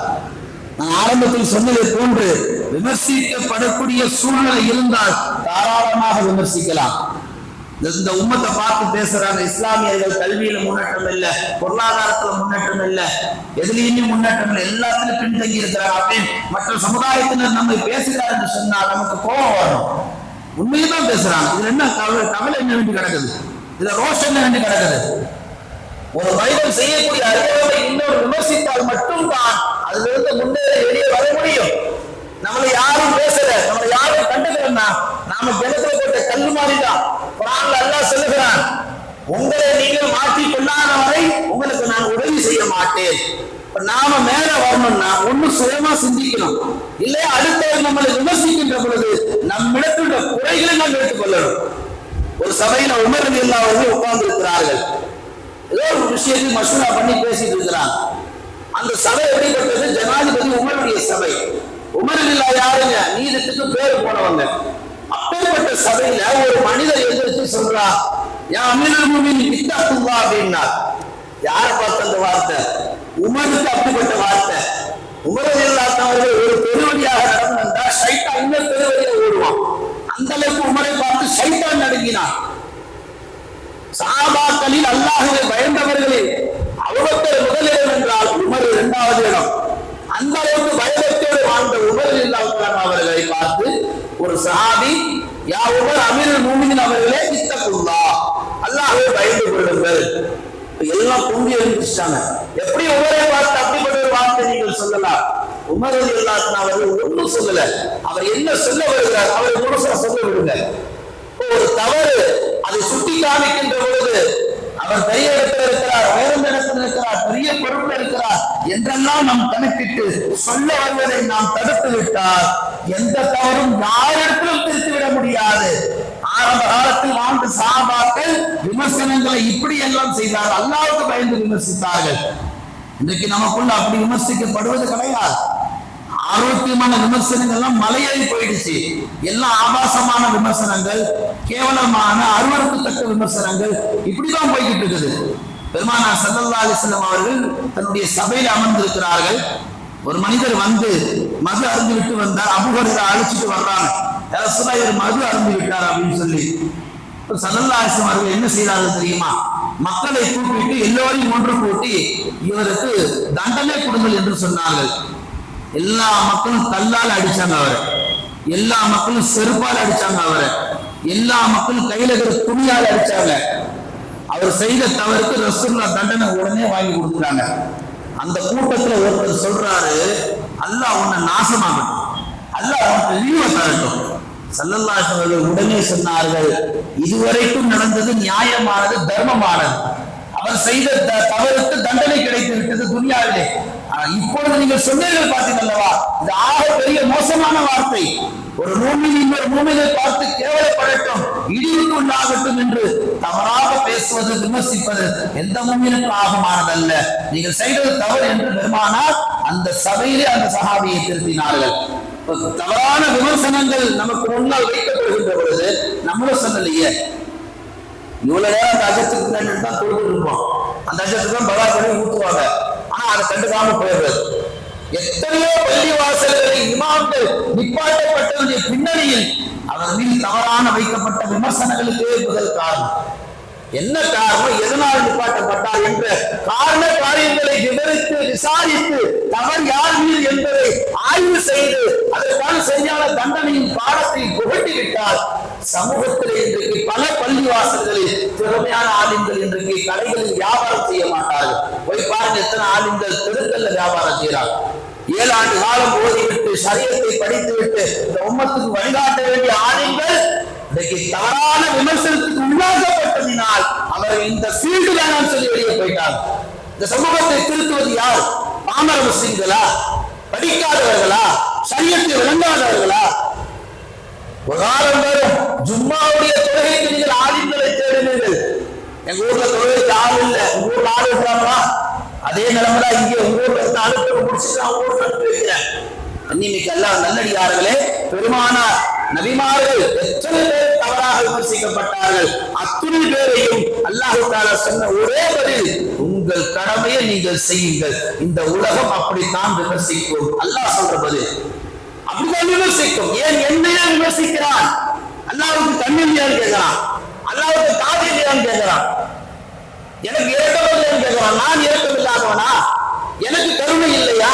நான் ஆரம்பத்தில் சொன்னதை போன்று விமர்சிக்கப்படக்கூடிய சூழ்நிலை இருந்தால் தாராளமாக விமர்சிக்கலாம். இந்த உம்மத்தை பார்த்து பேசுறாங்க, இஸ்லாமியர்கள் கல்வியில முன்னேற்றம் இல்லை, பொருளாதாரத்துல முன்னேற்றம் இல்லை, எதுலையுமே முன்னேற்றம் இல்லை, எல்லாத்திலும் பின்தங்கி இருக்கிறாங்க அப்படின்னு மற்ற சமுதாயத்தினர் நம்மை பேசுகிறார் என்று சொன்னால் நமக்கு கோபம் வரும். உண்மையதான் பேசுறாங்க. இதுல என்ன கவலை என்ன வேண்டி கிடக்குது, இதுல ரோஷம் என்ன வேண்டி கிடக்குது? ஒரு மனிதன் செய்யக்கூடிய அறியாமை இன்னொரு விமர்சித்தால் மட்டும்தான் அதுல இருந்து முன்னேற வெளியே வர முடியும். நம்மளை யாரும் பேசல, நம்மளை யாரும் கண்டுக்கிறோம்னா நாம கிணத்துல போட்ட கல்லு மாதிரிதான். குர்ஆன்ல அல்லாஹ் சொல்லுகிறான், உங்களை நீங்கள் மாற்றிக் கொள்ளாத வரை உங்களுக்கு நான் உதவி செய்ய மாட்டேன். நாம மேல வரணும்னா ஒண்ணு சுயமா சிந்திக்கணும், இல்லையா அடுத்தவர் நம்மளை விமர்சிக்கின்ற பொழுது நம்மிடத்துள்ள குறைகளை நாம் எடுத்துக் கொள்ளணும். ஒரு சபையில உமர் ரலியல்லாஹு அன்ஹு உட்கார்ந்து இருக்கிறார்கள். ஏதோ ஒரு விஷயத்தை மசூரா பண்ணி பேசிட்டு இருக்கிறாங்க. அந்த சபை எப்படிப்பட்டது? ஜனாதிபதி உமருடைய சபை. உமர் ரலியல்லாஹு யாருங்க? நீதித்துக்கு பேர் போனவங்க. அப்பேற்பட்ட சபையில ஒரு மனிதர் எதிர்த்து சொல்றா, யா அமீருல் முஃமினீன் இத்தகுல்லாஹ் அப்படின்னார். யாரை பார்த்த அந்த வார்த்தை? உமருக்கு அப்படிப்பட்ட வார்த்தை. உமர் ரலியல்லாஹு அவர்கள் ஒரு பெருவழியாக நடந்து வந்தா ஷைத்தான் இன்னொரு பெருவழியை ஓடுவான். அந்த அளவுக்கு உமரை பார்த்து ஷைத்தான் நடுங்கினான். சஹாபாக்களில் அல்லாஹ்வை பயந்தவர்களில் அபூபக்கர் முதலிடம் என்றால் உமர் இரண்டாவது இடம். அந்த அளவுக்கு பயத்தோடு வாழ்ந்த உமர் ரலியல்லாஹு அவர்களை பார்த்து ஒரு சஹாபி, யா உமர் அமீருல் முஃமினீன் அவர்களே இத்தகுல்லாஹ், அல்லாஹ்வை பயந்து கொள்ளுங்கள். எல்லாம் பொங்கி எழுந்துட்டாங்க. எப்படி உமரை பார்த்து அப்படிப்பட்ட ஒரு வார்த்தை நீங்கள் சொல்லலாம்? உமர் ரலியல்லாஹு அவர்கள் ஒன்றும் சொல்லல. அவர் என்ன சொல்ல வருகிறார் அவரை முழுசா சொல்ல விடுங்க. ஒரு தவறு அதை சுட்டி காமிக்கின்ற பொழுது அவர் பெரிய இடத்துல இருக்கிறார், உயர்ந்த இடத்துல இருக்கிறார், பெரிய பொறுப்புல இருக்கிறார் என்றெல்லாம் நாம் கணக்கிட்டு சொல்ல வருவதை நாம் தடுத்து விட்டால் எந்த தவறும் யாரிடத்திலும் திருத்திவிட முடியாது. ஆரம்ப காலத்தில் வாழ்ந்த சஹாபாக்கள் விமர்சனங்களை இப்படி எல்லாம் செய்தார்கள், அல்லாஹ்வுக்கு பயந்து விமர்சித்தார்கள். இன்றைக்கு நமக்குள்ள அப்படி விமர்சிக்கப்படுவது கிடையாது. ஆரோக்கியமான விமர்சனங்கள்லாம் மலையேறி போயிடுச்சு. எல்லாம் ஆபாசமான விமர்சனங்கள், கேவலமான அருவருக்கத்தக்க விமர்சனங்கள் இப்படிதான் போய்கிட்டு இருக்குது. பெருமானார் ஸல்லல்லாஹு அலைஹி வஸல்லம் அவர்கள் தன்னுடைய சபையில் அமர்ந்திருக்கிறார்கள். ஒரு மனிதர் வந்து மது அருந்து விட்டு வந்தார். அபூ ஹுரைரா அழைச்சிட்டு வர்றாங்க, ரசூலுல்லாஹ் இவர் மது அருந்து விட்டார் அப்படின்னு சொல்லி. ஸல்லல்லாஹு அலைஹி வஸல்லம் அவர்கள் என்ன செய்தார்கள் தெரியுமா? மக்களை கூப்பிட்டு எல்லோரையும் ஒன்று கூட்டி இவருக்கு தண்டனை கொடுங்கள் என்று சொன்னார்கள். எல்லா மக்களும் கல்லால் அடிச்சாங்க அவரை, எல்லா மக்களும் செருப்பால் அடிச்சாங்க அவரை, எல்லா மக்களும் கையில இருக்கிற துணியால் அடிச்சாங்க. அவர் செய்த தவறுக்கு ரசூலுல்லாஹ் தண்டனை உடனே வாங்கி கொடுக்குறாங்க. அந்த கூட்டத்துல ஒருத்தர் சொல்றாரு, அல்லாஹ் உன்னை நாசமாகட்டும், அல்லாஹ் உனக்கு இழிவை தரட்டும். ஸல்லல்லாஹு அலைஹி வஸல்லம் உடனே சொன்னார்கள், இதுவரைக்கும் நடந்தது நியாயமானது, தர்மமானது. அவர் செய்த தவறுக்கு தண்டனை கிடைத்து விட்டது துனியாவிலே. இப்பொழுது நீங்கள் சொன்னீர்கள் பார்த்தீங்களா, இது ஆக பெரிய மோசமான வார்த்தை. ஒரு மூமின் இன்னொரு மூமினை பார்த்து கேவலப்படட்டும், இடிவுக்கு உண்டாகட்டும் என்று தவறாக பேசுவது, விமர்சிப்பது எந்த மூமினுக்கும் ஆகமானதல்ல. நீங்கள் செய்தது தவறு என்று பெருமானார் அந்த சபையிலே அந்த சஹாபியை திருத்தினார்கள். தவறான விமர்சனங்கள் நமக்கு முன்னால் வைக்கப்படுகின்ற பொழுது நம்மளும் சொல்லலையே, இவ்வளவு நேரம் அந்த அஜத்துக்கு பின்னாடி தான் தொழுது இருப்போம், அந்த அஜத்துக்கு தான் பகா பண்ணி ஊத்துவாங்க, ஆனா அதை கண்டுக்காம போயிடுறது. எத்தனையோ பள்ளி வாசல்களை இமாம்கள் நிப்பாட்டப்பட்டதுடைய பின்னணியில் அவர் மீது தவறான வைக்கப்பட்ட விமர்சனங்களுக்கே முதல் காரணம். என்ன காரணம், எதனால் நிப்பாட்டப்பட்டார் என்ற காரண காரியங்களை விவரித்து விசாரித்து தவறு யார் மீது என்பதை ஆய்வு செய்து அதற்கான சரியான தண்டனையின் பாடத்தை புகட்டிவிட்டால் சமூகத்தில் இன்றைக்கு பல பள்ளி வாசல்களில் திறமையான ஆலிம்கள் இன்றைக்கு கடைகளில் வியாபாரம் செய்ய மாட்டார்கள். போய் பாருங்க, எத்தனை ஆலிம்கள் தெருக்கல்ல வியாபாரம் செய்யறாங்க. 7 ஆண்டு காலம் ஓதிவிட்டு ஷரியத்தை படித்துவிட்டு இந்த உம்மத்துக்கு வழிகாட்ட வேண்டிய ஆளுங்கள் இன்றைக்கு தவறான விமர்சனத்துக்கு உள்ளாக்கப்பட்டதினால் அவர் இந்த ஃபீல்டு வேணாம் சொல்லி வெளியே போயிட்டார். இந்த சமூகத்தை திருத்துவது யார்? பாமர முஸ்லிம்களா? படிக்காதவர்களா? ஷரியத்தை விளங்காதவர்களா? ஒரு காலம் வரும் ஜும்மாவுடைய தொழுகைக்கு நீங்கள் ஆளுங்களை தேடுவீர்கள். எங்க ஊர்ல தொழுகைக்கு ஆள் இல்லை, உங்க ஊர்ல ஆள் இருக்கிறாங்களா? அதே நிலைமைதான் இங்கே உங்க ஊர்ல இருந்து அனுப்பி முடிச்சுட்டு அவங்க ஊர்ல அனுப்பி வைக்கிறேன். இன்னைக்கு எல்லாம் நல்லடியார்களே, பெருமானார் நபிமார்கள் எத்தனை பேர் தவறாக விமர்சிக்கப்பட்டார்கள். அத்துணை பேரையும் அல்லாஹ் தஆலா சொன்ன ஒரே பதில், உங்கள் கடமையை நீங்கள் செய்யுங்கள். இந்த உலகம் அப்படித்தான் விமர்சிக்கும். அல்லாஹ் சொல்ற பதில் அப்படிதான் விமர்சிக்கும். ஏன் என்னையே விமர்சிக்கிறான்? அல்லாஹ்வுக்கு கண் இல்லையான்னு கேட்கிறான், அல்லாஹ்வுக்கு காது இல்லையான்னு கேட்கிறான், எனக்கு இரக்கம் இல்லையான்னு கேட்கிறான். நான் இரக்கம் இல்லாதவனா? எனக்கு கருணை இல்லையா?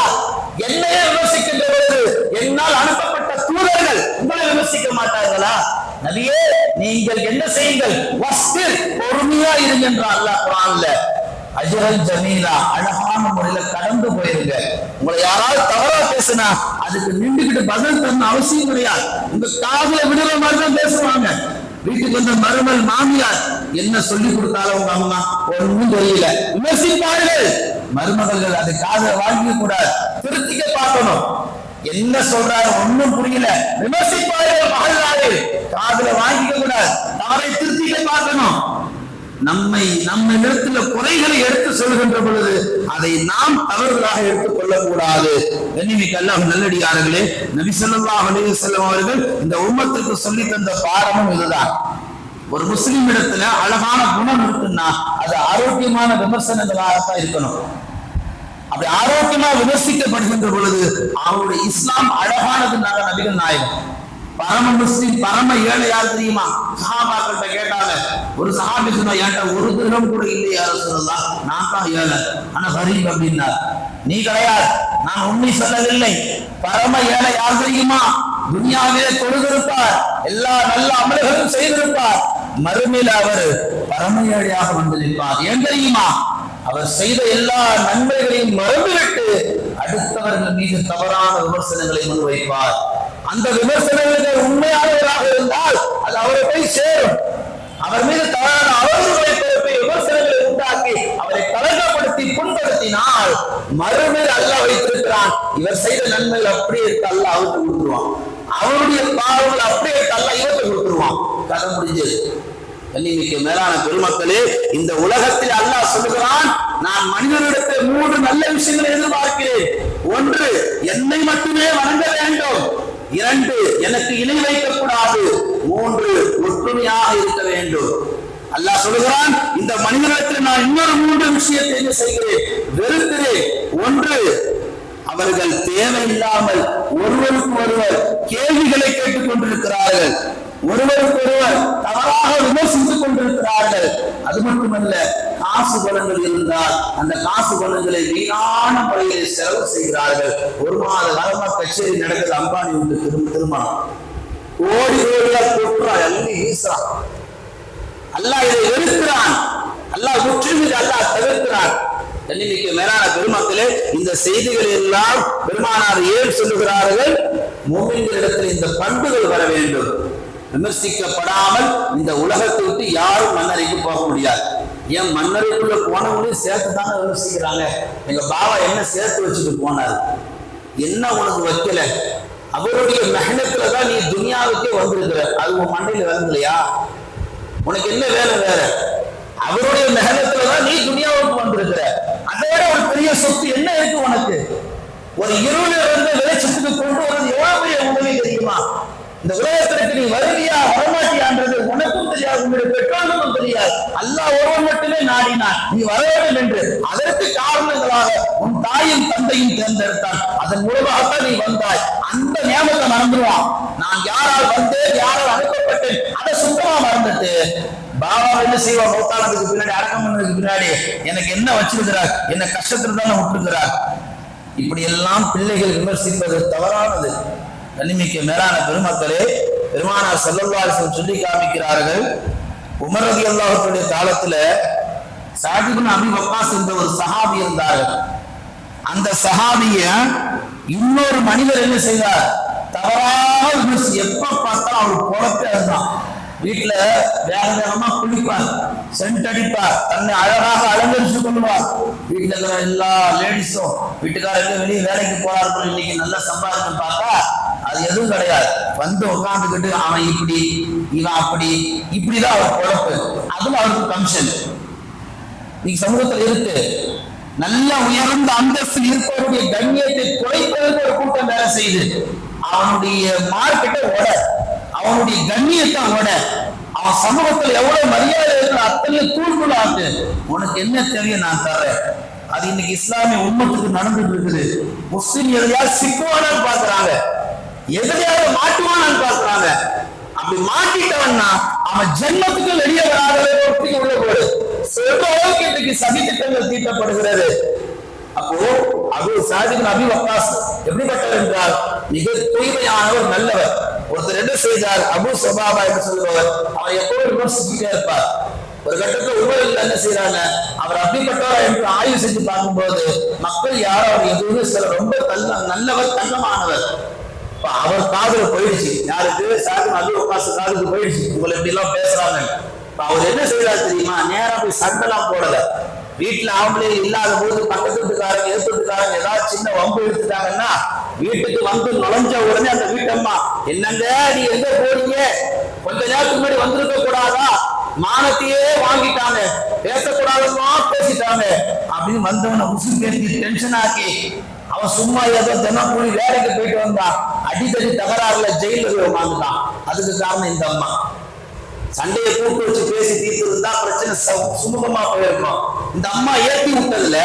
என்னையே விமர்சிக்கின்ற பொழுது என்னால் அனுப்பப்பட்ட தூதர்கள் உங்களை விமர்சிக்க மாட்டார்களா? நபியே, நீங்கள் என்ன செய்யுங்கள்? வஸ்பிர், பொறுமையா இருங்க என்றார் அல்லாஹ் குர்ஆன்ல. அஜ்ரன் ஜமீலா, அழகான முறையில கடந்து போயிருங்க. உங்களை யாராவது தவறா பேசினா அதுக்கு நின்றுகிட்டு பதில் தரணும் அவசியம் கிடையாது. உங்க காதுல விடுற மாதிரி தான் பேசுவாங்க. வீட்டுக்கு வந்த மருமல் மாமியார் என்ன சொல்லி கொடுத்தாலும் உங்க அம்மா ஒன்னும் தெரியல, விமர்சிப்பார்கள். மருமகள் அதை காதுல வாங்கிக்க கூடாது, திருத்திக்க பார்க்கணும். என்ன சொல்றாரு ஒன்னும் புரியல, விமர்சிப்பார்கள். மகள் காதுல வாங்கிக்க கூடாது, தவறை திருத்திக்க பார்க்கணும். நம்ம இடத்துல குறைகளை எடுத்து சொல்கின்ற பொழுது அதை நாம் தவறுகளாக எடுத்துக் கொள்ளக்கூடாது. கண்ணியமிக்க அல்லாஹ் நல்லடியார்களே, நபி ஸல்லல்லாஹு அலைஹி வஸல்லம் அவர்கள் இந்த உம்மத்துக்கு சொல்லி தந்த பாடமும் இதுதான். ஒரு முஸ்லிம் இடத்துல அழகான குணம் இருக்குன்னா அது ஆரோக்கியமான விமர்சனங்களாகத்தான் இருக்கணும். அப்படி ஆரோக்கியமா விமர்சிக்கப்படுகின்ற பொழுது அவருடைய இஸ்லாம் அழகானதுனால நபிகள் நாயகம். பரம முஸ்லிம் பரம ஏழை யார் தெரியுமா? சஹாபாக்கள்கிட்ட கேட்டாங்க. ஒரு சஹாபி சொன்னா, என்கிட்ட ஒரு திரகம் கூட இல்லையா ரசூலுல்லாஹ், நான் தான் ஏழை, ஆனா கரீப் அப்படின்னார். நீ கிடையாது, நான் உண்மை சொல்லவில்லை. பரம ஏழை யார் தெரியுமா? துனியாவிலே தொழுதிருப்பார், எல்லா நல்ல அமல்களும் செய்திருப்பார், மறுமையில் அவர் பரம ஏழையாக வந்திருப்பார். ஏன் தெரியுமா? அவர் செய்த எல்லா நன்மைகளையும் மறந்துவிட்டு அடுத்தவர்கள் மீது தவறான விமர்சனங்களை முன்வைப்பார். அந்த விமர்சனங்கள் உண்மையானவராக இருந்தால் அது அவரை போய் சேரும். அவர் மீது தவறான அவர்களை விமர்சனங்களை உண்டாக்கி அவரை கலங்கப்படுத்தி புண்படுத்தினால் மறுமையில் அல்லாஹ் வைத்திருக்கிறான். இவர் செய்த நன்மைகள் அப்படியே இருக்க அல்லாஹ் அவருக்கு கொடுத்துருவான், அவருடைய பாவங்கள் அப்படியே இருக்க அல்லாஹ் இவருக்கு கொடுத்துருவான். கதை முடிஞ்சது. கண்ணியமிக்க மேலான பெருமக்களே, இந்த உலகத்தில் அல்லாஹ் சொல்லுகிறான், நான் மனிதனிடத்தில் 3 நல்ல விஷயங்களை எதிர்பார்க்கிறேன். 1, என்னை மட்டுமே வணங்க வேண்டும். 2, எனக்கு இணை வைக்கக்கூடாது. 3, ஒற்றுமையாக இருக்க வேண்டும். அல்லாஹ் சொல்லுகிறான், இந்த மனிதனிடத்தில் நான் இன்னொரு 3 விஷயத்தை என்ன செய்கிறேன்? வெறுக்கிறேன். 1, அவர்கள் தேவையில்லாமல் ஒருவருக்கு ஒருவர் கேள்விகளை கேட்டுக் கொண்டிருக்கிறார்கள், ஒருவருக்கு ஒருவர் தவறாக விமர்சித்துக் கொண்டிருக்கிறார்கள். அது மட்டுமல்ல, காசு பணங்கள் இருந்தால் அந்த காசு பணங்களை வீணான முறையில் செலவு செய்கிறார்கள். 1 மாத காலமா கச்சேரி நடக்குது, அம்பானி உண்டு திருமணம், கோடி கோடியா கொட்டுறான், எல்லாம் ஈசுறான். அல்லாஹ் இதை வெறுக்கிறான். அல்லாஹ் முற்றிலும் அல்லாஹ் தவிர்க்கிறான். கண்ணியமிக்க மேலான பெருமக்களே, இந்த செய்திகள் எல்லாம் பெருமானார் ஏன் சொல்லுகிறார்கள்? மூமின்களிடத்தில் இந்த பண்புகள் வர வேண்டும். விமர்சிக்கப்படாமல் இந்த உலகத்தை விட்டு யாரும் மன்னரைக்கு போக முடியாது. ஏன் மன்னரைக்குள்ள போனவங்களையும் சேர்த்து தானே விமர்சிக்கிறாங்க. எங்க பாபா என்ன சேர்த்து வச்சுட்டு போனாரு, என்ன உனக்கு வைக்கல? அவருடைய மெஹனத்துல தான் நீ துனியாவுக்கே வந்திருக்கிற, அது உன் மண்டையில விளங்கலையா? உனக்கு என்ன வேலை வேற? அவருடைய மெஹனத்துல தான் நீ துனியாவுக்கு வந்திருக்கிற. அதோட ஒரு பெரிய சொத்து என்ன இருக்கு உனக்கு? ஒரு இருளில் இருந்து வெளிச்சத்துக்கு கொண்டு வரது எவ்வளவு பெரிய உதவி தெரியுமா? இந்த உலகத்திற்கு நீ வருவியா வரமாட்டியான்றது உனக்கும் தெரியாது, உங்களுடைய பெற்றோருக்கும் தெரியாது. அல்லாஹ் ஒருவன் மட்டுமே நாடினான் நீ வர வேண்டும் என்று. அதற்கு காரணங்களாக உன் தாயும் தந்தையும் தேர்ந்தெடுத்தான், அதன் மூலமாகத்தான் நீ வந்தாய். அந்த நியமத்தை மறந்துடுவான். நான் யாரால் வந்தேன், யாரால் அனுப்பப்பட்டேன், அதை சுத்தமா மறந்துட்டு பாபா என்ன செய்வா? மௌத்தானதுக்கு பின்னாடி, அடக்கம் பண்ணதுக்கு பின்னாடி எனக்கு என்ன வச்சிருக்கிறார், என்ன கஷ்டத்துல தானே விட்டுருக்கிறார். இப்படி எல்லாம் பிள்ளைகள் விமர்சிப்பது தவறானது. கண்ணியமிக்க மேலான பெருமக்களே, பெருமானார் ஸல்லல்லாஹு அலைஹி வஸல்லம் சொல்லி காமிக்கிறார்கள். உமர் ரலியல்லாஹு அன்ஹு காலத்துல சாத் இப்னு அபி வக்காஸ் என்ற ஒரு சஹாபி இருந்தார்கள். அந்த சஹாபிய இன்னொரு மனிதர் என்ன செய்தார், தவறாக எப்ப பார்த்தாலும் அவர் குழப்பே இருந்தான். வீட்டுல வேக வேகமா குளிப்பார், சென்ட் அடிப்பார், தன்னை அழகாக அலங்கரிச்சு கொள்வார். வீட்டுல இருக்கிற எல்லா லேடிஸும் வீட்டுக்காரங்க வெளியே வேலைக்கு போறார்கள், இன்னைக்கு நல்லா சம்பாதிக்கணும் பார்த்தா அது எதுவும் கிடையாது. வந்து உட்காந்துக்கிட்டு அவன் இப்படி இவன் அப்படி இப்படிதான் அவர் குழப்பு. அதுவும் அவருக்கு கமிஷன் இன்னைக்கு சமூகத்தில் இருக்கு. நல்ல உயர்ந்த அந்தஸ்தில் இருப்பவருடைய கண்ணியத்தை குறைப்பதற்கு ஒரு கூட்டம் வேலை செய்யுது. அவனுடைய மார்க்கெட்டை ஓட, அவனுடைய கண்ணியத்தை ஓட, அவன் சமூகத்தில் எவ்வளவு மரியாதை இருக்கிற அத்தனையும் தூள்குள்ளாக்கு. உனக்கு என்ன தெரியும் நான் தர்றேன். அது இன்னைக்கு இஸ்லாமிய உம்மத்துக்கு நடந்துட்டு இருக்குது. முஸ்லிம் எதையாவது சிக்குவானான்னு பாக்குறாங்க, எதிரையாவது மாட்டுவானான்னு பாக்குறாங்க. அப்படி மாட்டிட்டவன்னா அவன் ஜென்மத்துக்கு வெளியே வராத உள்ள போடு சொல்ற அளவுக்கு இன்னைக்கு சதி திட்டங்கள் தீட்டப்படுகிறது. அப்போ அபூ சாதிக் பின் அபீ வக்காஸ் எப்படிப்பட்டவர் என்றால் மிக தூய்மையானவர், நல்லவர். ஒருத்தர் என்ன செய்தார், அபூ சுபாபா என்று சொல்லுவார், அவர் எப்போதும் விமர்சிச்சுட்டே இருப்பார். ஒரு கட்டத்தில் உமர் என்ன செய்யறாங்க, அவர் அப்படிப்பட்டவர் என்று ஆய்வு செஞ்சு பார்க்கும்போது மக்கள் யாரும் அவர் எதுவுமே சொல்ல, ரொம்ப நல்லவர், தங்கமானவர். அவர் காதுல போயிடுச்சு. யாருக்கு? சாதிக் பின் அபீ வக்காஸ் காதுக்கு போயிடுச்சு. உங்களை எப்படி எல்லாம் பேசுறாங்க. அவர் என்ன செய்யறாரு தெரியுமா, நேரா போய் சண்டெல்லாம் போடல. வீட்டுல ஆம்பளை இல்லாத போது பக்கத்து வீட்டுக்காரங்க எதிர்த்து வீட்டுக்காரங்க ஏதாவது சின்ன வம்பு எடுத்துட்டாங்கன்னா வீட்டுக்கு வந்து நுழைஞ்ச உடனே அந்த வீட்டம்மா, என்னங்க நீ எங்க போறீங்க, கொஞ்ச நேரத்துக்கு முன்னாடி வந்திருக்க கூடாதா, மானத்தையே வாங்கிட்டாங்க, பேசக்கூடாதுமா பேசிட்டாங்க அப்படின்னு வந்தவனை முஸ்லிம் பேசி டென்ஷன் ஆக்கி அவன் சும்மா ஏதோ தினம் கூலி வேலைக்கு போயிட்டு வந்தான், அடிக்கடி தகராறுல ஜெயில வாங்கிட்டான். அதுக்கு காரணம் இந்த அம்மா. சண்டையை கூட்டு வச்சு பேசி தீர்த்து இருந்தா பிரச்சனை சுமூகமா போயிருக்கும். இந்த அம்மா ஏற்றி விட்டதுல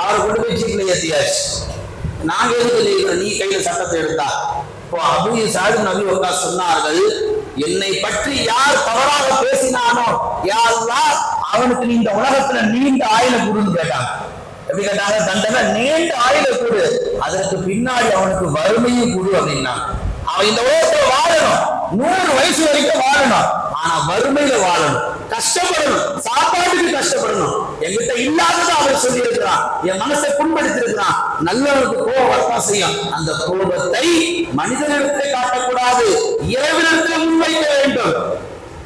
அவரை கொண்டு போய் ஜீப்ல ஏத்தியாச்சு. நாங்க எதுக்கு நீ கையில சட்டத்தை எடுத்தா. இப்போ அபூ சாதிக் பின் அபீ வக்காஸ் சொன்னார்கள், என்னை பற்றி யார் தவறாக பேசினானோ யா அல்லாஹ் அவனுக்கு நீ இந்த உலகத்துல நீண்ட ஆயுள கூடுன்னு கேட்டாங்க. எப்படி கேட்டாங்க? தண்டனை நீண்ட ஆயுள கூடு, அதற்கு பின்னாடி அவனுக்கு வறுமையும் கூடு அப்படின்னா. அவன் இந்த உலகத்துல வாழணும், 100 வயசு வரைக்கும் வாழணும், ஆனா வறுமையில வாழணும், கஷ்டப்படணும், சாப்பாட்டுக்கு கஷ்டப்படணும். என்கிட்ட இல்லாததை அவர் சொல்லி இருக்கிறான், என் மனசை புண்படுத்தி இருக்கிறான். நல்லவனுக்கு கோபம் வரத்தான் செய்யும். அந்த கோபத்தை மனிதனிடத்தை காட்டக்கூடாது, இறைவனிடத்தில் முன்வைக்க வேண்டும்.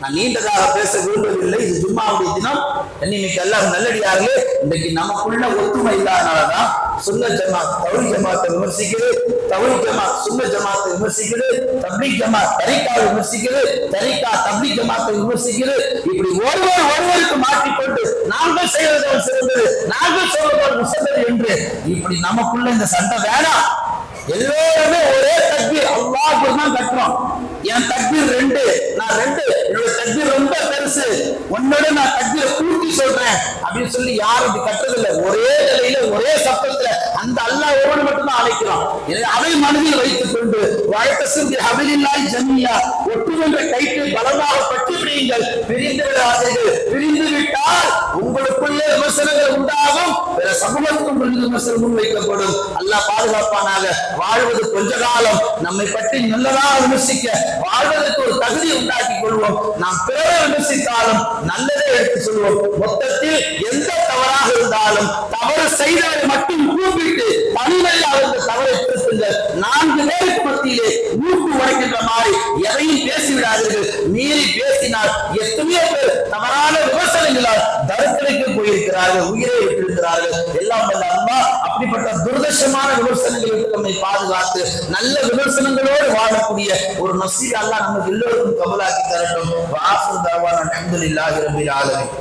நான் நீண்டதாக பேச விரும்பவில்லை. இது ஜும்மாவுடைய தினம். இன்னைக்கு எல்லாரும் நல்லடியார்களே, இன்னைக்கு நமக்குள்ள ஒத்துமை இல்லாதனாலதான் சுன்னத் ஜமாத் தௌஹீத் ஜமாத்தை விமர்சிக்குது, தௌஹீத் ஜமாத் சுன்னத் ஜமாத்தை விமர்சிக்குது, தப்லீக் ஜமாத் தரீகாவை விமர்சிக்குது, தரீகா தப்லீக் ஜமாத்தை விமர்சிக்குது. இப்படி ஒருவருக்கு மாற்றிக்கொண்டு நாங்கள் செய்வதால் சிறந்தது, நாங்கள் சொல்வதால் உசந்தது என்று இப்படி நமக்குள்ள இந்த சண்டை வேணாம். எல்லோருமே ஒரே தக்பீர் அல்லாஹ்வுக்கு தான் கட்டுறோம். என் தக்பீர் 2, நான் 2, என்னோட தக்பீர் ரொம்ப பெருசு, உன்னோட நான் தக்பீரை கூட்டி சொல்றேன் அப்படின்னு சொல்லி யாரும் இப்படி கட்டுறதில்லை. ஒரே நிலையில ஒரே சப்தத்துல அந்த அல்லாஹ் ஒருவன் மட்டும்தான் அழைக்கிறோம். அதை மனதில் வைத்துக் கொண்டு வழக்கசிந்தி ஹபிலில்லாஹி ஜமியா, ஒட்டுமன்ற கயிற்றை பலமாக பற்றி பிடியுங்கள், பிரிந்து விடாதீர்கள். பிரிந்து விட்டால் உங்களுக்குள்ளே விமர்சனங்கள் உண்டாகும், வேற சமூகத்துக்கும் விமர்சனம் முன்வைக்கப்படும். அல்லாஹ் பாதுகாப்பானாக. வாழ்வது கொஞ்ச காலம், நம்மை பற்றி நல்லதாக விமர்சிக்க வாழ்வதற்கு ஒரு தகுதி உண்டாக்கி கொள்வோம். நாம் பிறரை விமர்சித்தாலும் நல்லதே எடுத்து சொல்வோம். மொத்தத்தில் எந்த தவறாக இருந்தாலும் தவறு செய்தவரை மட்டும் கூப்பிட்டு தனிமையில் அவர்கள் தவறை திருத்துங்கள். 4 பேருக்கு மத்தியிலே மூக்கு உடைக்கின்ற மாதிரி எதையும் பேசிவிடாதீர்கள். மீறி பேசினால் எத்தனையோ பேர் தவறான விமர்சனங்களால் தரித்திரைக்கு போயிருக்கிறார்கள், உயிரை விட்டிருக்கிறார்கள். எல்லாம் வல்ல அல்லாஹ் அப்படிப்பட்ட துரதிர்ஷ்டமான விமர்சனங்களுக்கு நம்மை பாதுகாத்து நல்ல விமர்சனங்களோடு வாழக்கூடிய ஒரு நசீபை அல்லாஹ் நமக்கு எல்லோருக்கும் கபூலாக்கி தரட்டும். வஆஃபிரு தஅவானா அல்ஹம்துலில்லாஹி ரப்பில் ஆலமீன்.